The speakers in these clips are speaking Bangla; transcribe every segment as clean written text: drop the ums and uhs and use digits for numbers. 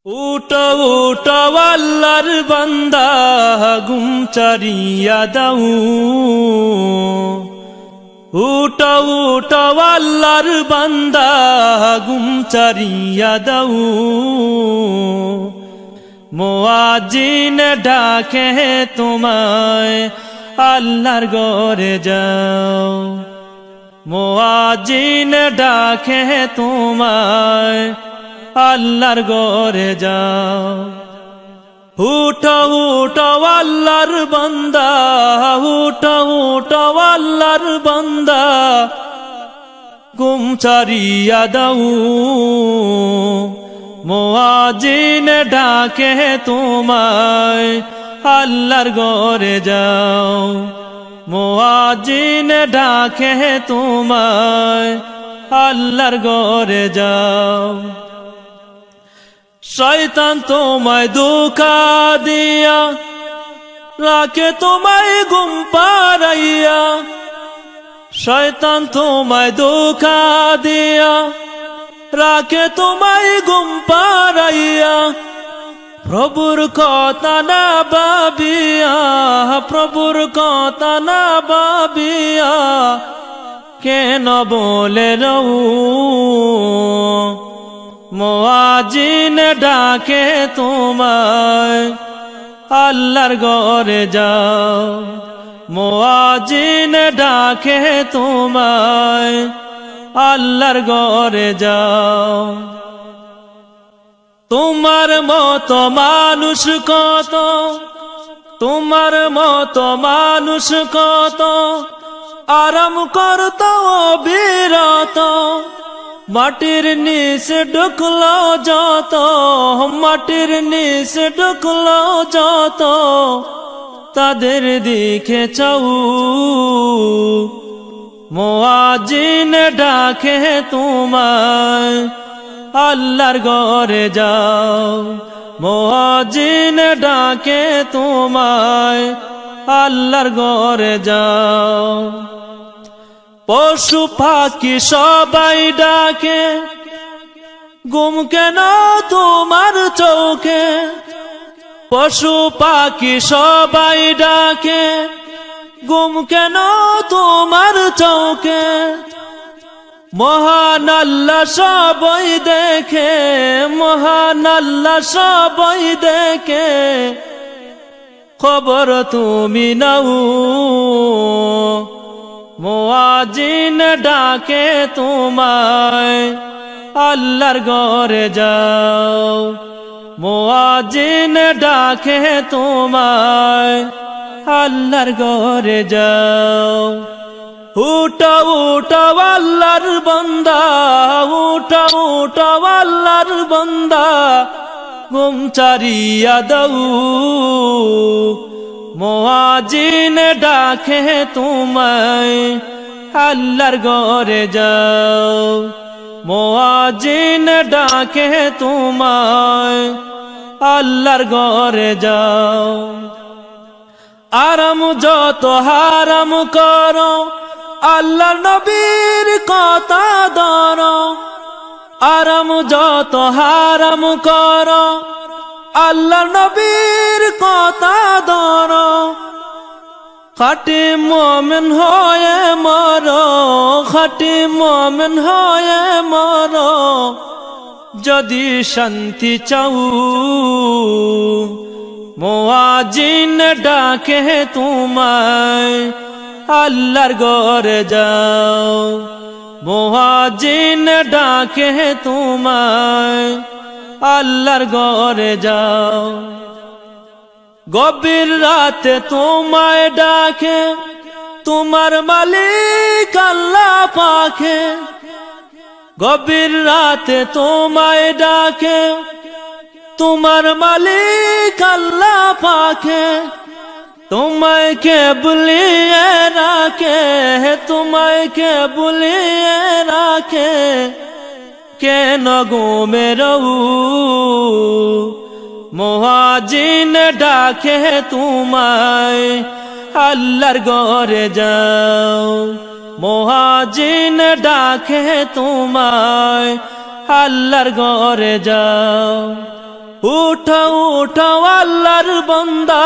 উটো উটো আল্লাহর বান্দা গুম চারিয়া দাও। উটো উটো আল্লাহর বান্দা গুম চারিয়া দাও। মুয়াজ্জিন ডাকে তোমায় আল্লাহর ঘরে যাও। মুয়াজ্জিন ডাকে তোমায় আল্লাহর ঘরে যাও। উঠো উঠো আল্লাহর বান্দা, উঠো উঠো আল্লাহর বান্দা ঘুম ছাড়িয়া দাও। মুয়াজ্জিন ডাকে তোমায় আল্লাহর ঘরে যাও। মুয়াজ্জিন ডাকে তোমায় আল্লাহর ঘরে যাও। শয়তান তোমায় ধোঁকা দিয়া রাখে তোমায় ঘুম পাড়াইয়া। শয়তান তোমায় ধোঁকা দিয়া রাখে তোমায় ঘুম পাড়াইয়া। প্রভুর কথা না ভাবিয়া, প্রভুর কথা না ভাবিয়া কেন বলে রও। মুয়াজ্জিন ডাকে তোমায় আল্লাহর ঘরে যাও। মুয়াজ্জিন ডাকে তোমায় আল্লাহর ঘরে যাও। তোমার মতো মানুষ কত, তোমার মতো মানুষ কত আরাম করত অবিরত। মাটির নিচে ঢুকলো যত, মাটির নিচে ঢুকলো যত তাদের দিকে চাও। মুয়াজ্জিন ডাকে তোমায় আল্লাহর ঘরে যাও। মুয়াজ্জিন ডাকে তোমায় আল্লাহর ঘরে যাও। পশু পাখি সবাই ডাকে ঘুম কেন তোমার চোখে। পশু পাখি সবাই ডাকে ঘুম কেন তোমার চোখে। মহান আল্লাহ সবাই দেখে, মহান আল্লাহ সবাই দেখে খবর তুমি নাও। মুয়াজ্জিন ডাকে তোমায় আল্লাহর ঘরে যাও। মুয়াজ্জিন ডাকে তোমায় আল্লাহর ঘরে যাও। উঠো উঠো আল্লাহর বান্দা, উঠো উঠো আল্লাহর বান্দা ঘুম ছাড়িয়া দাও। মুয়াজ্জিন ডাকে তোমায় আল্লাহর ঘরে যাও। মুয়াজ্জিন ডাকে তোমায় আল্লাহর ঘরে যাও। আরাম যত হারাম করো আল্লাহর নবীর কথা ধরো। আরাম যত হারাম করো আল্লাহর নবীর কথা ধরো। খাঁটি মুমিন হয়ে মরো, খাঁটি মুমিন হয়ে মরো যদি শান্তি চাও। মুয়াজ্জিন ডাকে তোমায় আল্লাহর ঘরে যাও। মুয়াজ্জিন ডাকে তোমায় আল্লাহর ঘরে যাও। গভীর রাতে তোমায় ডাকে তোমার মালিক আল্লাহ পাকে। গভীর রাতে তোমায় ডাকে তোমার মালিক আল্লাহ পাকে। তোমায় কে বুলিয়ে রাখে, তোমায় কে বুলিয়ে রাখে কেন ঘুমে রও। মুয়াজ্জিন ডাকে তোমায় আল্লাহর ঘরে যাও। মুয়াজ্জিন ডাকে তোমায় আল্লাহর ঘরে যাও। উঠো উঠো আল্লাহর বান্দা,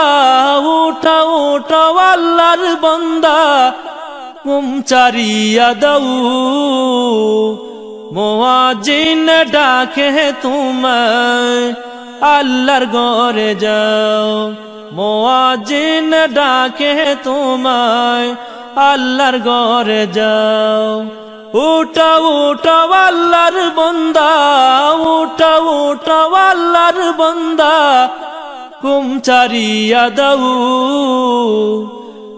উঠো উঠো আল্লাহর বান্দা, ঘুম চারিয়া দাও, মুয়াজ্জিন ডাকে তোমায়, আল্লাহর ঘরে যাও। মুয়াজ্জিন ডাকে তোমায়, আল্লাহর ঘরে যাও। উঠো উঠো আল্লাহর বান্দা, উঠো উঠো আল্লাহর বান্দা, ঘুম চারিয়া দাও,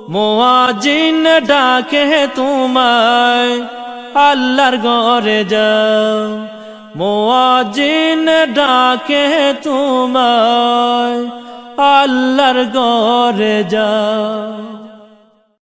মুয়াজ্জিন ডাকে তোমায়, আল্লাহর ঘরে যাও। মুয়াজ্জিন ডাকে তোমায়, আল্লাহর ঘরে যাও।